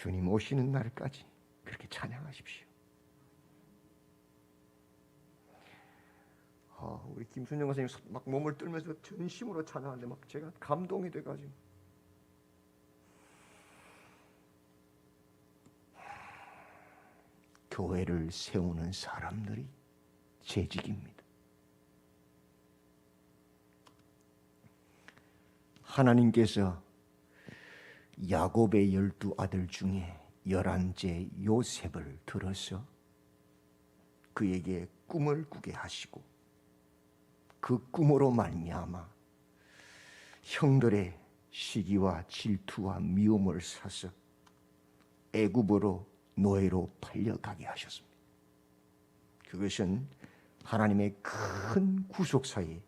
주님 오시는 날까지 그렇게 찬양하십시오. 우리 김순영 선생님 막 몸을 떨면서 전심으로 찬양하는데 막 제가 감동이 돼가지고 교회를 세우는 사람들이 재직입니다. 하나님께서 야곱의 12아들 중에 11째 요셉을 들어서 그에게 꿈을 꾸게 하시고 그 꿈으로 말미암아 형들의 시기와 질투와 미움을 사서 애굽으로 노예로 팔려가게 하셨습니다. 그것은 하나님의 큰 구속사의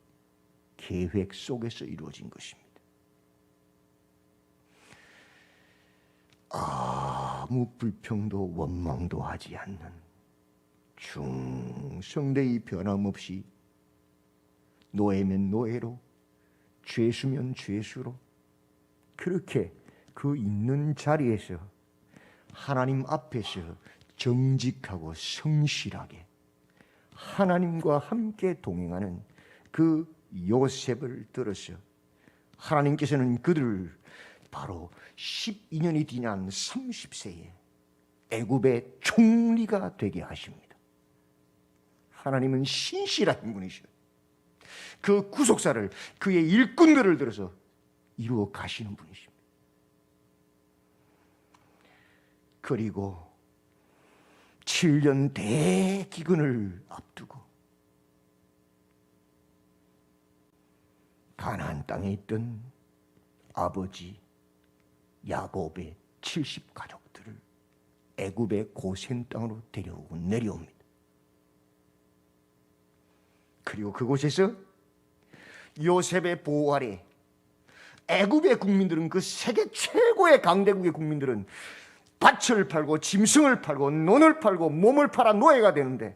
계획 속에서 이루어진 것입니다. 아무 불평도 원망도 하지 않는 충성되이 변함없이 노예면 노예로 죄수면 죄수로 그렇게 그 있는 자리에서 하나님 앞에서 정직하고 성실하게 하나님과 함께 동행하는 그 요셉을 들어서 하나님께서는 그들을 바로 12년이 지난 30세에 애굽의 총리가 되게 하십니다. 하나님은 신실한 분이셔요. 그 구속사를 그의 일꾼들을 들어서 이루어 가시는 분이십니다. 그리고 7년 대기근을 앞두고 가나안 땅에 있던 아버지 야곱의 70가족들을 애굽의 고센 땅으로 데려오고 내려옵니다. 그리고 그곳에서 요셉의 보호 아래 애굽의 국민들은, 그 세계 최고의 강대국의 국민들은 밭을 팔고 짐승을 팔고 논을 팔고 몸을 팔아 노예가 되는데,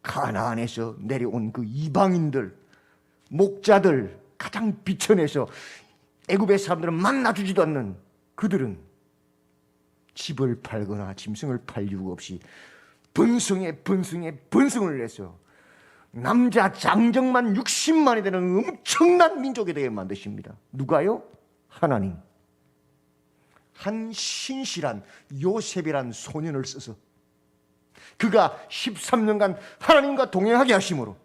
가나안에서 내려온 그 이방인들, 목자들, 가장 비천해서 애굽의 사람들은 만나주지도 않는 그들은 집을 팔거나 짐승을 팔 이유가 없이 번성을 내서 남자 장정만 60만이 되는 엄청난 민족이 되게 만드십니다. 누가요? 하나님. 한 신실한 요셉이란 소년을 써서 그가 13년간 하나님과 동행하게 하심으로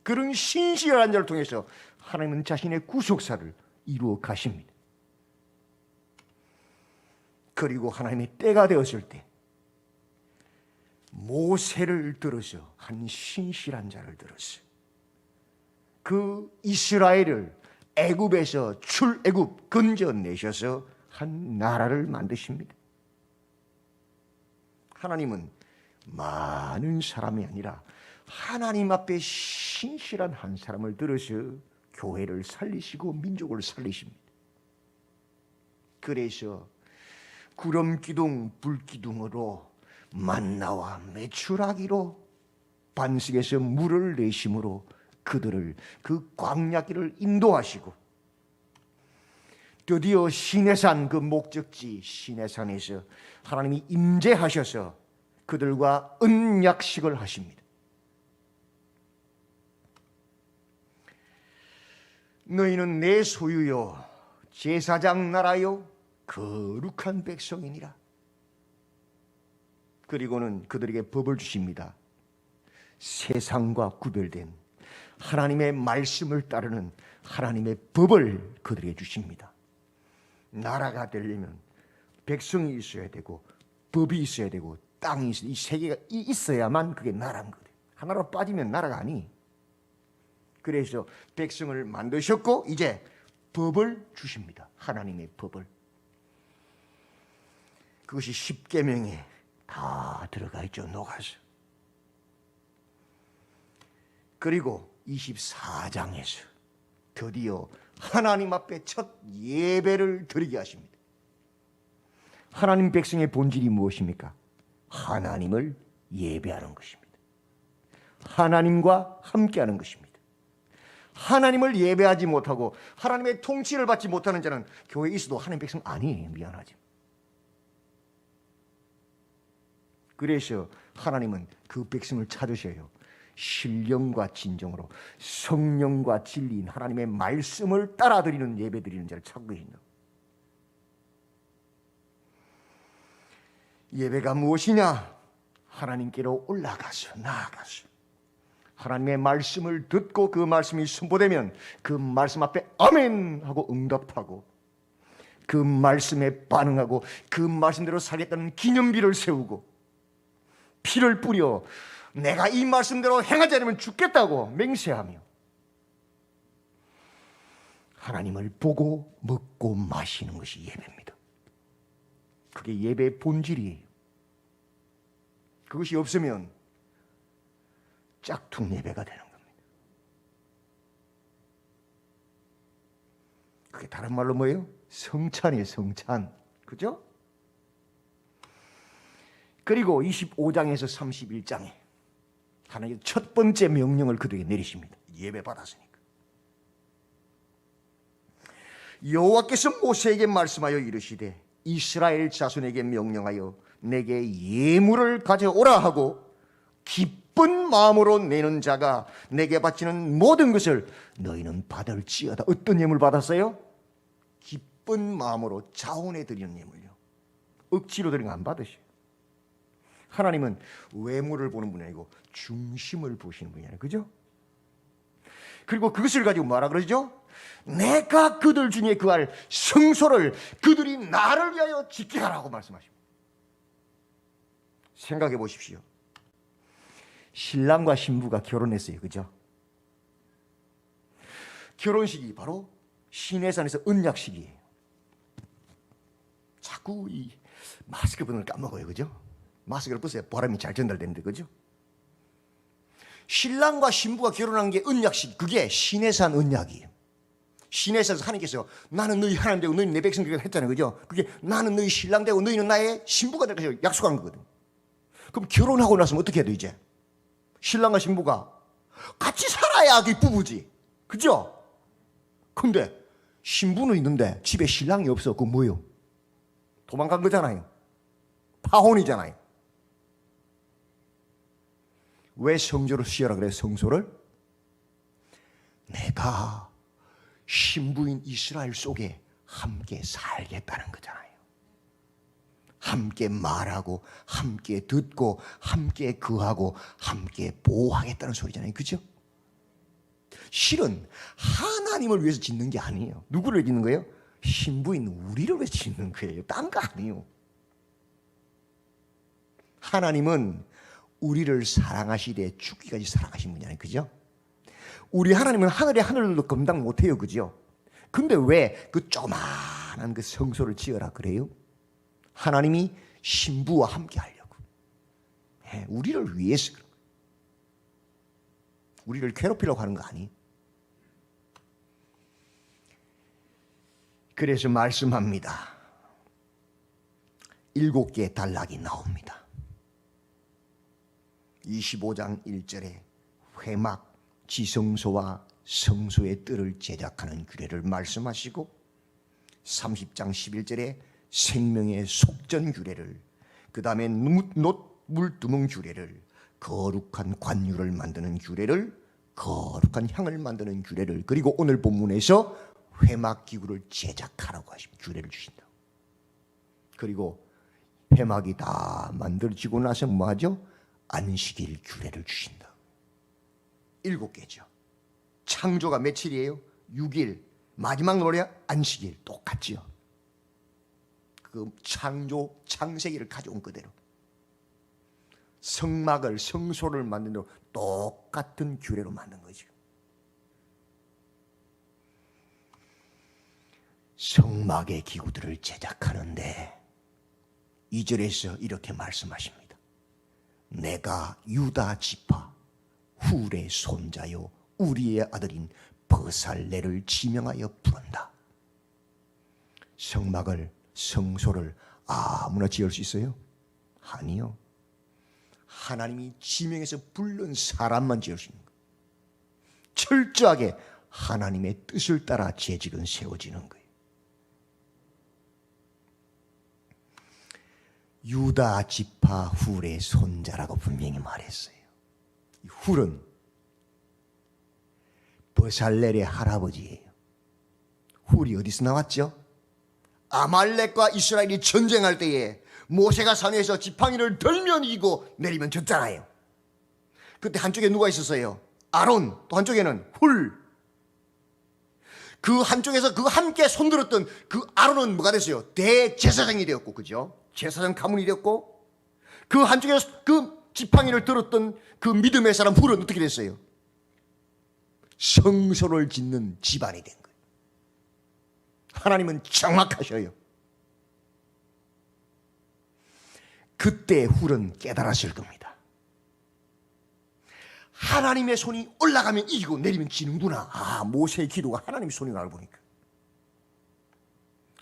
그런 신실한 자를 통해서 하나님은 자신의 구속사를 이루어 가십니다. 그리고 하나님의 때가 되었을 때 모세를 들어서, 한 신실한 자를 들어서 그 이스라엘을 애굽에서 출애굽 건져내셔서 한 나라를 만드십니다. 하나님은 많은 사람이 아니라 하나님 앞에 신실한 한 사람을 들어서 교회를 살리시고 민족을 살리십니다. 그래서 구름기둥 불기둥으로 만나와 메추라기로 반석에서 물을 내심으로 그들을 그 광야길을 인도하시고, 드디어 시내산, 그 목적지 시내산에서 하나님이 임재하셔서 그들과 언약식을 하십니다. 너희는 내 소유요 제사장 나라요 거룩한 백성이니라. 그리고는 그들에게 법을 주십니다. 세상과 구별된 하나님의 말씀을 따르는 하나님의 법을 그들에게 주십니다. 나라가 되려면 백성이 있어야 되고 법이 있어야 되고 땅이 있어야, 이 세 개가 있어야만 그게 나라인 거예요. 하나로 빠지면 나라가 아니. 그래서 백성을 만드셨고 이제 법을 주십니다. 하나님의 법을. 그것이 십계명에 다 들어가 있죠. 녹아서. 그리고 24장에서 드디어 하나님 앞에 첫 예배를 드리게 하십니다. 하나님 백성의 본질이 무엇입니까? 하나님을 예배하는 것입니다. 하나님과 함께하는 것입니다. 하나님을 예배하지 못하고 하나님의 통치를 받지 못하는 자는 교회에 있어도 하나님 백성 아니에요. 미안하지만. 그래서 하나님은 그 백성을 찾으셔요. 신령과 진정으로 성령과 진리인 하나님의 말씀을 따라드리는 예배드리는 자를 찾고 계신다. 예배가 무엇이냐? 하나님께로 올라가서 나아가서 하나님의 말씀을 듣고 그 말씀이 선포되면 그 말씀 앞에 아멘 하고 응답하고 그 말씀에 반응하고 그 말씀대로 살겠다는 기념비를 세우고 피를 뿌려 내가 이 말씀대로 행하지 않으면 죽겠다고 맹세하며 하나님을 보고 먹고 마시는 것이 예배입니다. 그게 예배의 본질이에요. 그것이 없으면 짝퉁 예배가 되는 겁니다. 그게 다른 말로 뭐예요? 성찬이에요, 성찬. 그죠? 그리고 25장에서 31장에 하나님의 첫 번째 명령을 그들에게 내리십니다. 예배 받았으니까. 여호와께서 모세에게 말씀하여 이르시되 이스라엘 자손에게 명령하여 내게 예물을 가져오라 하고 기쁜 마음으로 내는 자가 내게 바치는 모든 것을 너희는 받을지어다. 어떤 예물 받았어요? 기쁜 마음으로 자원해 드리는 예물요. 억지로 드리는 거 안 받으셔요. 하나님은 외모를 보는 분이 아니고 중심을 보시는 분이 아니에요. 그죠? 그리고 그것을 가지고 뭐라 그러죠? 내가 그들 중에 그할 성소를 그들이 나를 위하여 짓게 하라고 말씀하십니다. 생각해 보십시오. 신랑과 신부가 결혼했어요. 그죠? 결혼식이 바로 시내산에서 언약식이에요. 자꾸 이 마스크 번호를 까먹어요. 그죠? 마스크를 벗어야 바람이 잘 전달되는데. 그죠? 신랑과 신부가 결혼한 게 언약식, 그게 시내산 언약이에요. 시내산에서 하나님께서 나는 너희 하나님 되고 너희는 내 백성 되고 했잖아요. 그죠? 그게 나는 너희 신랑 되고 너희는 나의 신부가 될 것이라고 약속한 거거든. 그럼 결혼하고 나서면 어떻게 해야 돼 이제? 신랑과 신부가 같이 살아야 그게 부부지. 그죠? 근데 신부는 있는데 집에 신랑이 없어. 그건 뭐예요? 도망간 거잖아요. 파혼이잖아요. 왜 성소를 씌우라 그래요? 성소를? 내가 신부인 이스라엘 속에 함께 살겠다는 거잖아요. 함께 말하고 함께 듣고 함께 거하고 함께 보호하겠다는 소리잖아요. 그죠? 실은 하나님을 위해서 짓는 게 아니에요. 누구를 짓는 거예요? 신부인 우리를 위해서 짓는 거예요. 딴 거 아니에요. 하나님은 우리를 사랑하시되 죽기까지 사랑하신 분이 아니에요. 그죠? 우리 하나님은 하늘의 하늘도 감당 못해요. 그죠? 근데 왜 그 조그만한 그 성소를 지어라 그래요? 하나님이 신부와 함께 하려고. 우리를 위해서 그런 거예요. 우리를 괴롭히려고 하는 거 아니에요. 그래서 말씀합니다. 7개의 단락이 나옵니다. 25장 1절에 회막, 지성소와 성소의 뜰을 제작하는 규례를 말씀하시고 30장 11절에 생명의 속전 규례를, 그 다음에 물두멍 규례를, 거룩한 관유를 만드는 규례를, 거룩한 향을 만드는 규례를, 그리고 오늘 본문에서 회막기구를 제작하라고 하십니다. 규례를 주신다. 그리고 회막이 다 만들어지고 나서 뭐하죠? 안식일 규례를 주신다. 7개죠. 창조가 며칠이에요? 6일. 마지막 노래야 안식일. 똑같지요. 그 창세기를 가져온 그대로 성막을, 성소를 만든 대로 똑같은 규례로 만든 거죠. 성막의 기구들을 제작하는데 2절에서 이렇게 말씀하십니다. 내가 유다 지파 훌의 손자요 우리의 아들인 버살레를 지명하여 부른다. 성막을, 성소를 아무나 지을 수 있어요? 아니요. 하나님이 지명해서 부른 사람만 지을 수 있는 거예요. 철저하게 하나님의 뜻을 따라 재직은 세워지는 거예요. 유다 지파 훌의 손자라고 분명히 말했어요. 훌은 버살렐의 할아버지예요. 훌이 어디서 나왔죠? 아말렉과 이스라엘이 전쟁할 때에 모세가 산에서 지팡이를 들면 이기고 내리면 졌잖아요. 그때 한쪽에 누가 있었어요? 아론, 또 한쪽에는 훌. 그 한쪽에서 그 함께 손들었던 그 아론은 뭐가 됐어요? 대제사장이 되었고, 그죠? 제사장 가문이 되었고, 그 한쪽에서 그 지팡이를 들었던 그 믿음의 사람 훌은 어떻게 됐어요? 성소를 짓는 집안이 된 거예요. 하나님은 정확하셔요. 그때 훌은 깨달았을 겁니다. 하나님의 손이 올라가면 이기고 내리면 지는구나. 아, 모세의 기도가 하나님의 손인 걸 보니까.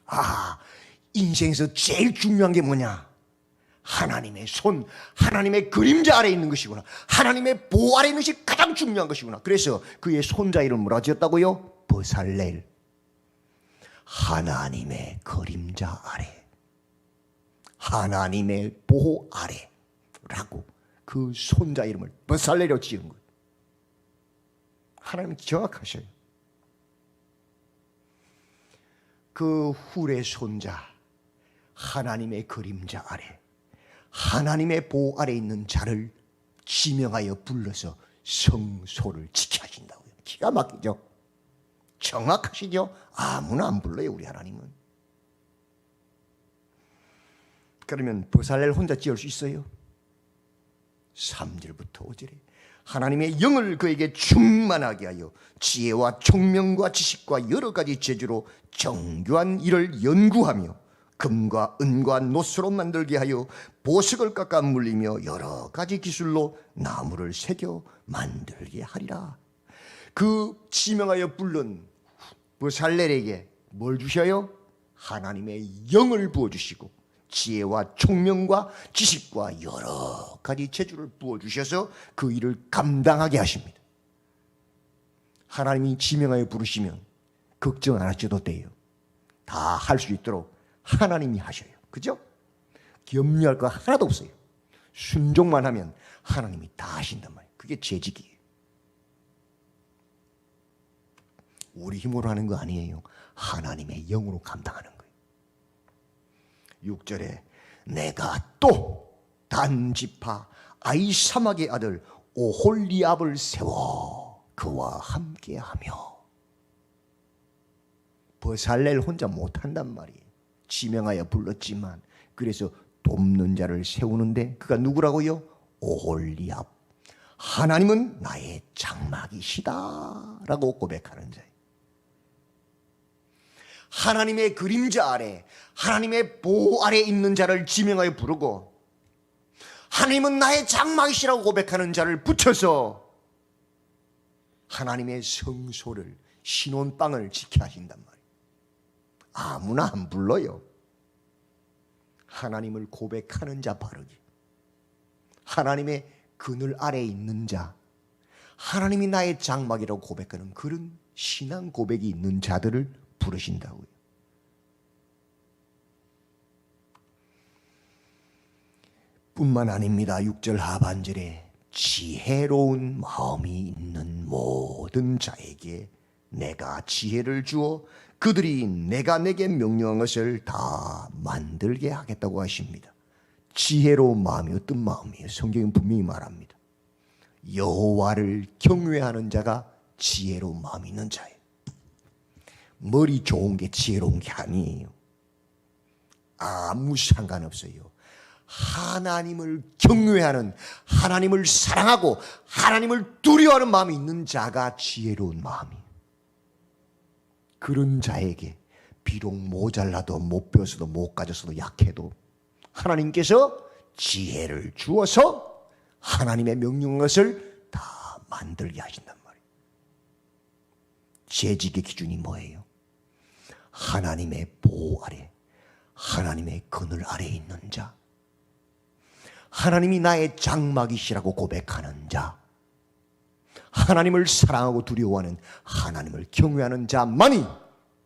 아, 인생에서 제일 중요한 게 뭐냐? 하나님의 손, 하나님의 그림자 아래에 있는 것이구나. 하나님의 보호 아래에 있는 것이 가장 중요한 것이구나. 그래서 그의 손자 이름을 뭐라 지었다고요? 버살렐. 하나님의 그림자 아래, 하나님의 보호 아래라고 그 손자 이름을 버살렐이라고 지은 거예요. 하나님은 정확하셔요. 그 훌의 손자, 하나님의 그림자 아래, 하나님의 보호 아래 있는 자를 지명하여 불러서 성소를 지켜 하신다고요. 기가 막히죠? 정확하시죠? 아무나 안 불러요, 우리 하나님은. 그러면 버살렐 혼자 지을 수 있어요? 3절부터 5절에 하나님의 영을 그에게 충만하게 하여 지혜와 총명과 지식과 여러 가지 재주로 정교한 일을 연구하며 금과 은과 노스로 만들게 하여 보석을 깎아 물리며 여러 가지 기술로 나무를 새겨 만들게 하리라. 그 지명하여 부른 버살렐에게 뭘 주셔요? 하나님의 영을 부어주시고 지혜와 총명과 지식과 여러 가지 재주를 부어주셔서 그 일을 감당하게 하십니다. 하나님이 지명하여 부르시면 걱정 안 하셔도 돼요. 다 할 수 있도록 하나님이 하셔요. 그죠? 염려할 거 하나도 없어요. 순종만 하면 하나님이 다 하신단 말이에요. 그게 재직이에요. 우리 힘으로 하는 거 아니에요. 하나님의 영으로 감당하는 거예요. 6절에 내가 또 단 지파 아히사막의 아들 오홀리압을 세워 그와 함께하며. 버살렐 혼자 못한단 말이에요. 지명하여 불렀지만 그래서 돕는 자를 세우는데 그가 누구라고요? 오홀리압. 하나님은 나의 장막이시다 라고 고백하는 자예요. 하나님의 그림자 아래, 하나님의 보호 아래 있는 자를 지명하여 부르고 하나님은 나의 장막이시라고 고백하는 자를 붙여서 하나님의 성소를, 신혼방을 지켜 하신단 말이에요. 아무나 안 불러요. 하나님을 고백하는 자 바르기, 하나님의 그늘 아래에 있는 자, 하나님이 나의 장막이라고 고백하는 그런 신앙 고백이 있는 자들을 부르신다고요. 뿐만 아닙니다. 6절 하반절에 지혜로운 마음이 있는 모든 자에게 내가 지혜를 주어 그들이 내가 내게 명령한 것을 다 만들게 하겠다고 하십니다. 지혜로운 마음이 어떤 마음이에요? 성경은 분명히 말합니다. 여호와를 경외하는 자가 지혜로운 마음이 있는 자예요. 머리 좋은 게 지혜로운 게 아니에요. 아무 상관없어요. 하나님을 경외하는, 하나님을 사랑하고 하나님을 두려워하는 마음이 있는 자가 지혜로운 마음이에요. 그런 자에게 비록 모자라도 못 배웠어도 못 가졌어도 약해도 하나님께서 지혜를 주어서 하나님의 명령한 것을 다 만들게 하신단 말이에요. 재직의 기준이 뭐예요? 하나님의 보호 아래, 하나님의 그늘 아래에 있는 자, 하나님이 나의 장막이시라고 고백하는 자, 하나님을 사랑하고 두려워하는, 하나님을 경외하는 자만이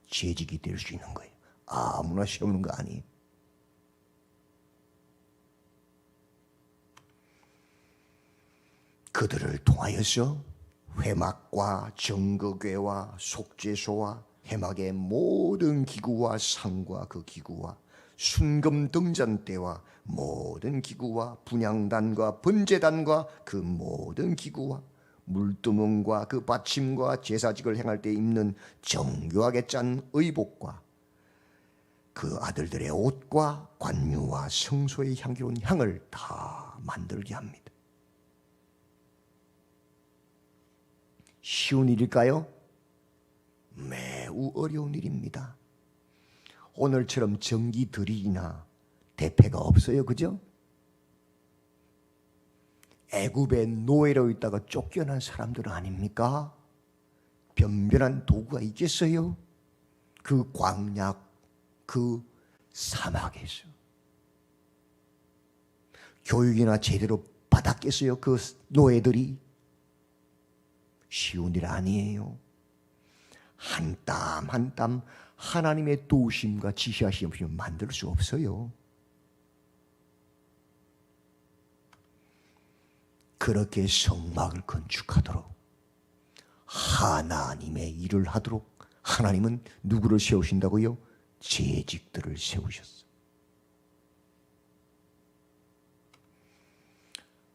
재직이 될 수 있는 거예요. 아무나 세우는 거 아니에요. 그들을 통하여서 회막과 정거궤와 속죄소와 회막의 모든 기구와 상과 그 기구와 순금 등잔대와 모든 기구와 분향단과 번제단과 그 모든 기구와 물두멍과 그 받침과 제사직을 행할 때 입는 정교하게 짠 의복과 그 아들들의 옷과 관유와 성소의 향기로운 향을 다 만들게 합니다. 쉬운 일일까요? 매우 어려운 일입니다. 오늘처럼 정기 드릴이나 대패가 없어요. 그죠? 애굽의 노예로 있다가 쫓겨난 사람들 아닙니까? 변변한 도구가 있겠어요? 그 광야, 그 사막에서 교육이나 제대로 받았겠어요? 그 노예들이? 쉬운 일 아니에요. 한 땀 한 땀 하나님의 도우심과 지시하심 없이는 만들 수 없어요. 그렇게 성막을 건축하도록 하나님의 일을 하도록 하나님은 누구를 세우신다고요? 재직들을 세우셨어요.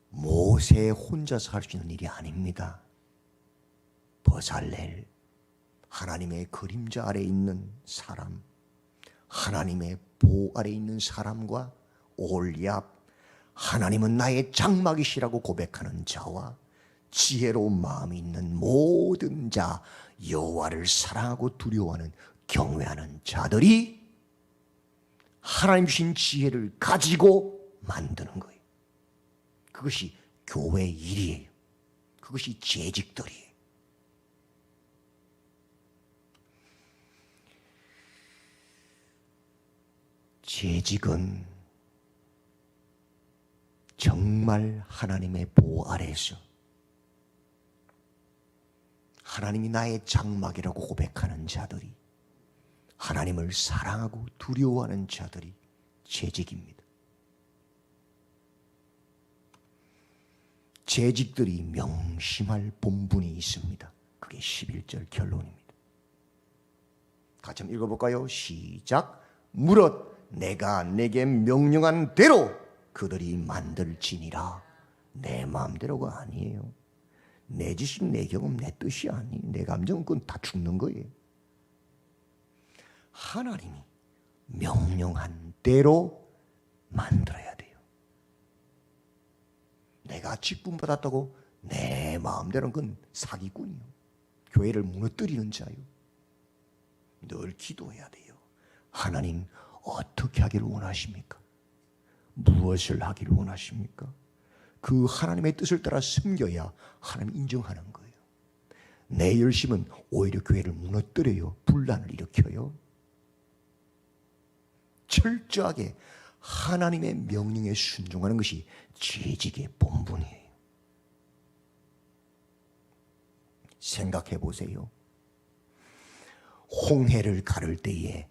모세 혼자서 할 수 있는 일이 아닙니다. 버살렐, 하나님의 그림자 아래 있는 사람, 하나님의 보 아래 있는 사람과 올리압, 하나님은 나의 장막이시라고 고백하는 자와 지혜로운 마음이 있는 모든 자, 여호와를 사랑하고 두려워하는 경외하는 자들이 하나님 주신 지혜를 가지고 만드는 거예요. 그것이 교회의 일이에요. 그것이 재직들이에요. 재직은 정말 하나님의 보호 아래에서 하나님이 나의 장막이라고 고백하는 자들이, 하나님을 사랑하고 두려워하는 자들이 재직입니다. 재직들이 명심할 본분이 있습니다. 그게 11절 결론입니다. 같이 한번 읽어볼까요? 시작. 무릇 내가 내게 명령한 대로 그들이 만들지니라. 내 마음대로가 아니에요. 내 지식, 내 경험, 내 뜻이 아니에요. 내 감정은 그건 다 죽는 거예요. 하나님이 명령한 대로 만들어야 돼요. 내가 직분 받았다고 내 마음대로는 그건 사기꾼이요. 교회를 무너뜨리는 자요. 늘 기도해야 돼요. 하나님 어떻게 하기를 원하십니까? 무엇을 하기를 원하십니까? 그 하나님의 뜻을 따라 숨겨야 하나님 인정하는 거예요. 내 열심은 오히려 교회를 무너뜨려요. 분란을 일으켜요. 철저하게 하나님의 명령에 순종하는 것이 재직의 본분이에요. 생각해 보세요. 홍해를 가를 때에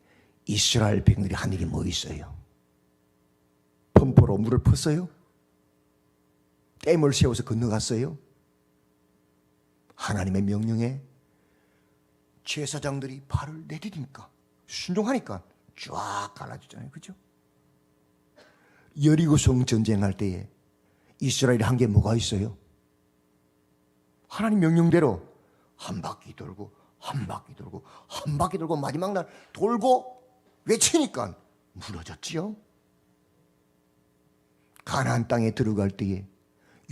이스라엘 백성들이 한 일이 뭐 있어요? 펌프로 물을 폈어요? 댐을 세워서 건너갔어요? 하나님의 명령에 제사장들이 발을 내디디니까, 순종하니까 쫙 갈라지잖아요. 그죠? 여리고성 전쟁할 때에 이스라엘이 한 게 뭐가 있어요? 하나님 명령대로 한 바퀴 돌고 한 바퀴 돌고 한 바퀴 돌고 마지막 날 돌고 외치니까 무너졌지요. 가나안 땅에 들어갈 때에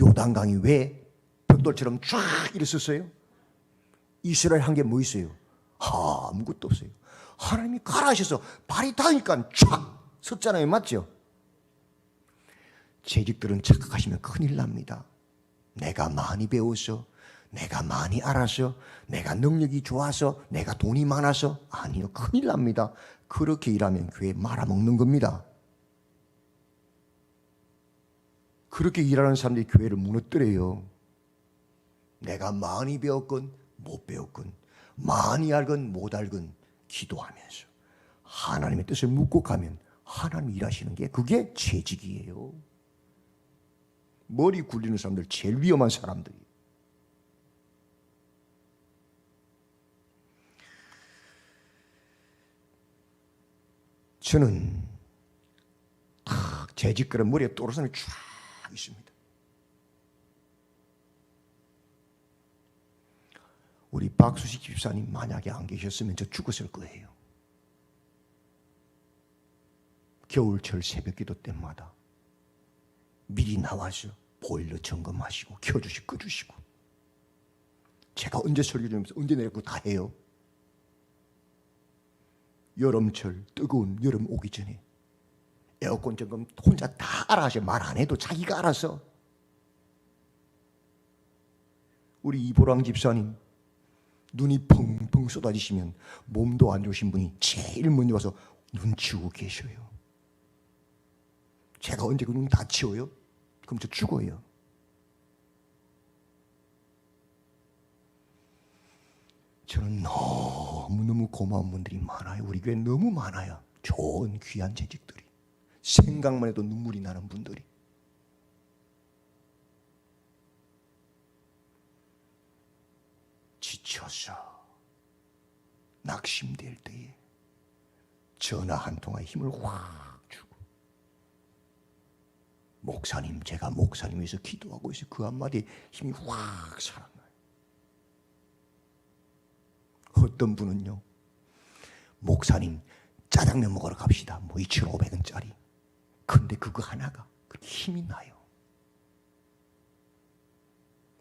요단강이 왜 벽돌처럼 쫙 일었었어요? 이스라엘 한 게 뭐 있어요? 아무것도 없어요. 하나님이 가라 하셔서 발이 닿으니까 쫙 섰잖아요. 맞죠? 재직들은 착각하시면 큰일 납니다. 내가 많이 배워서, 내가 많이 알아서, 내가 능력이 좋아서, 내가 돈이 많아서. 아니요, 큰일 납니다. 그렇게 일하면 교회 말아먹는 겁니다. 그렇게 일하는 사람들이 교회를 무너뜨려요. 내가 많이 배웠건 못 배웠건, 많이 알건 못 알건 기도하면서 하나님의 뜻을 묻고 가면 하나님이 일하시는 게 그게 재직이에요. 머리 굴리는 사람들 제일 위험한 사람들이. 저는 탁 재직그릇 머리에 또르선이 쫙 있습니다. 우리 박수식 집사님 만약에 안 계셨으면 저 죽었을 거예요. 겨울철 새벽기도 때마다 미리 나와서 보일러 점검하시고 켜주시고 꺼주시고, 제가 언제 설교 좀 언제 내렸고 다 해요. 여름철 뜨거운 여름 오기 전에 에어컨 점검 혼자 다 알아 하셔. 말 안 해도 자기가 알아서. 우리 이보랑 집사님 눈이 펑펑 쏟아지시면 몸도 안 좋으신 분이 제일 먼저 와서 눈 치우고 계셔요. 제가 언제 그 눈 다 치워요? 그럼 저 죽어요. 저는 너무너무 고마운 분들이 많아요. 우리 교회 너무 많아요. 좋은 귀한 재직들이. 생각만 해도 눈물이 나는 분들이. 지쳐서 낙심될 때에 전화 한 통화에 힘을 확 주고, 목사님, 제가 목사님 위해서 기도하고 있어요. 그 한마디에 힘이 확 살아나요. 어떤 분은요, 목사님 짜장면 먹으러 갑시다. 뭐 2,500원짜리. 근데 그거 하나가 그렇게 힘이 나요.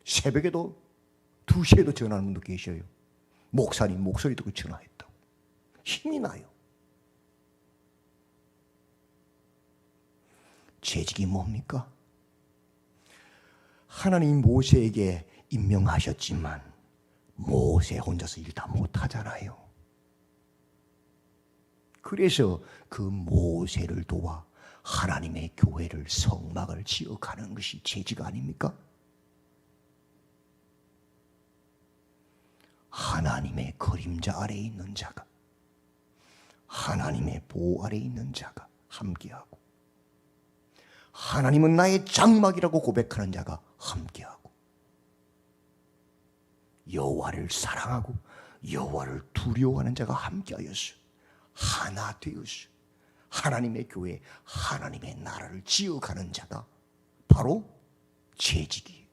새벽에도 2시에도 전화하는 분도 계셔요. 목사님 목소리 듣고 전화했다고. 힘이 나요. 재직이 뭡니까? 하나님 모세에게 임명하셨지만 모세 혼자서 일 다 못하잖아요. 그래서 그 모세를 도와 하나님의 교회를, 성막을 지어가는 것이 재직 아닙니까? 하나님의 그림자 아래에 있는 자가, 하나님의 보호 아래에 있는 자가 함께하고, 하나님은 나의 장막이라고 고백하는 자가 함께하고, 여호와를 사랑하고 여호와를 두려워하는 자가 함께하여서 하나 되어서 하나님의 교회, 하나님의 나라를 지어가는 자가 바로 재직이에요.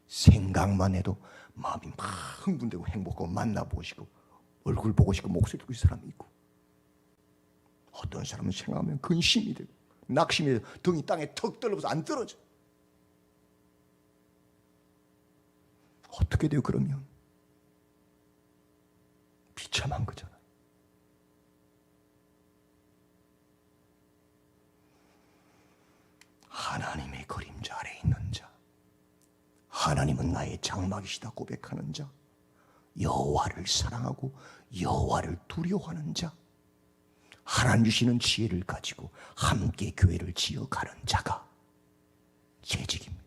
생각만 해도 마음이 막 흥분되고 행복하고 만나보시고 얼굴 보고 싶고 목소리 듣고 있는 사람이 있고, 어떤 사람은 생각하면 근심이 되고 낙심이 되고 등이 땅에 턱 떨어져서 안 떨어져. 어떻게 돼요? 그러면 비참한 거잖아요. 하나님의 그림자 아래에 있는 자, 하나님은 나의 장막이시다 고백하는 자, 여호와를 사랑하고 여호와를 두려워하는 자, 하나님 주시는 지혜를 가지고 함께 교회를 지어가는 자가 재직입니다.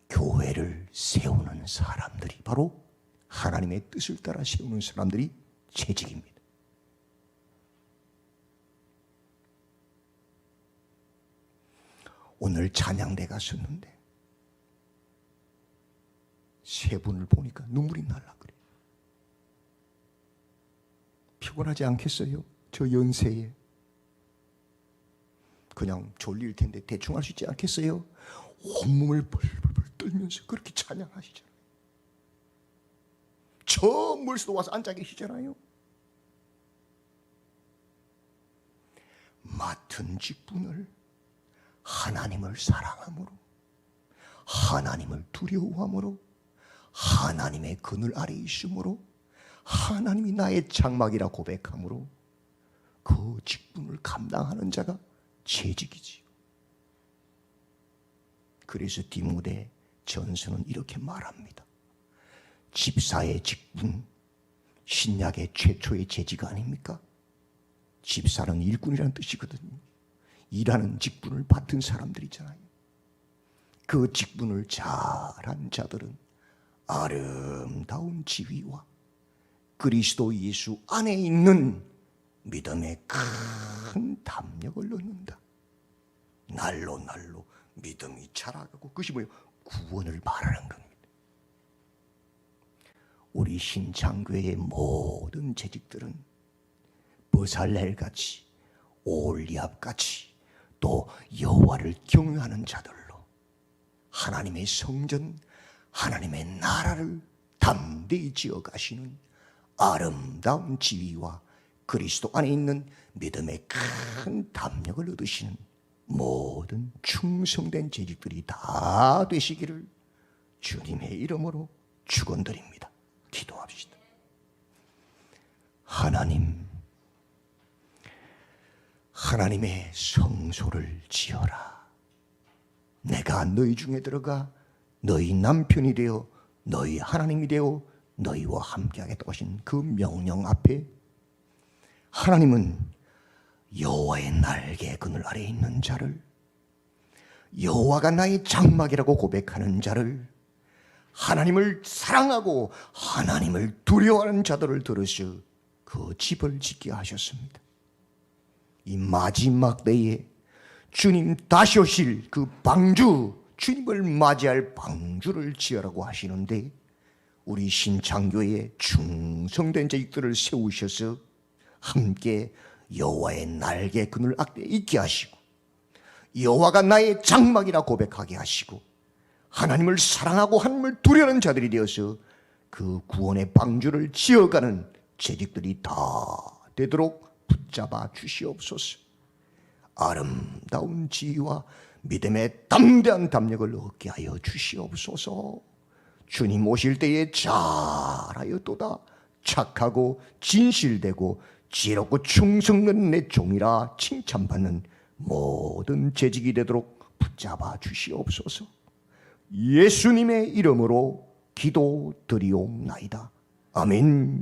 교회를 세우는 사람들이 바로 하나님의 뜻을 따라 세우는 사람들이 재직입니다. 오늘 찬양대 갔었는데 세 분을 보니까 눈물이 날라 그래요. 피곤하지 않겠어요? 저 연세에 그냥 졸릴 텐데 대충 할 수 있지 않겠어요? 온몸을 벌벌벌 떨면서 그렇게 찬양하시잖아요. 저 멀리서도 와서 앉아 계시잖아요. 맡은 직분을 하나님을 사랑함으로, 하나님을 두려워함으로, 하나님의 그늘 아래 있음으로, 하나님이 나의 장막이라 고백함으로 그 직분을 감당하는 자가 재직이지요. 그래서 디모데 전서는 이렇게 말합니다. 집사의 직분, 신약의 최초의 재직 아닙니까? 집사는 일꾼이라는 뜻이거든요. 일하는 직분을 맡은 사람들이잖아요. 그 직분을 잘한 자들은 아름다운 지위와 그리스도 예수 안에 있는 믿음에 큰 담력을 얻는다. 날로 날로 믿음이 자라가고, 그것이 뭐예요? 구원을 말하는 겁니다. 우리 신창교회의 모든 재직들은 버살렐같이, 올리압같이, 또 여호와를 경외하는 자들로 하나님의 성전, 하나님의 나라를 담대히 지어 가시는 아름다운 지위와 그리스도 안에 있는 믿음의 큰 담력을 얻으시는 모든 충성된 재직들이 다 되시기를 주님의 이름으로 축원드립니다. 기도합시다. 하나님의 성소를 지어라. 내가 너희 중에 들어가 너희 남편이 되어 너희 하나님이 되어 너희와 함께하겠다고 하신 그 명령 앞에 하나님은 여호와의 날개 그늘 아래에 있는 자를, 여호와가 나의 장막이라고 고백하는 자를, 하나님을 사랑하고 하나님을 두려워하는 자들을 들으셔 그 집을 짓게 하셨습니다. 이 마지막 때에 주님 다시 오실 그 방주, 주님을 맞이할 방주를 지으라고 하시는데, 우리 신창교회에 충성된 자들을 세우셔서 함께 여호와의 날개 그늘 아래 있게 하시고, 여호와가 나의 장막이라 고백하게 하시고, 하나님을 사랑하고 하나님을 두려워하는 자들이 되어서 그 구원의 방주를 지어가는 재직들이 다 되도록 붙잡아 주시옵소서. 아름다운 지위와 믿음의 담대한 담력을 얻게 하여 주시옵소서. 주님 오실 때에 잘하였도다, 착하고 진실되고 지혜롭고 충성된 내 종이라 칭찬받는 모든 재직이 되도록 붙잡아 주시옵소서. 예수님의 이름으로 기도드리옵나이다. 아멘.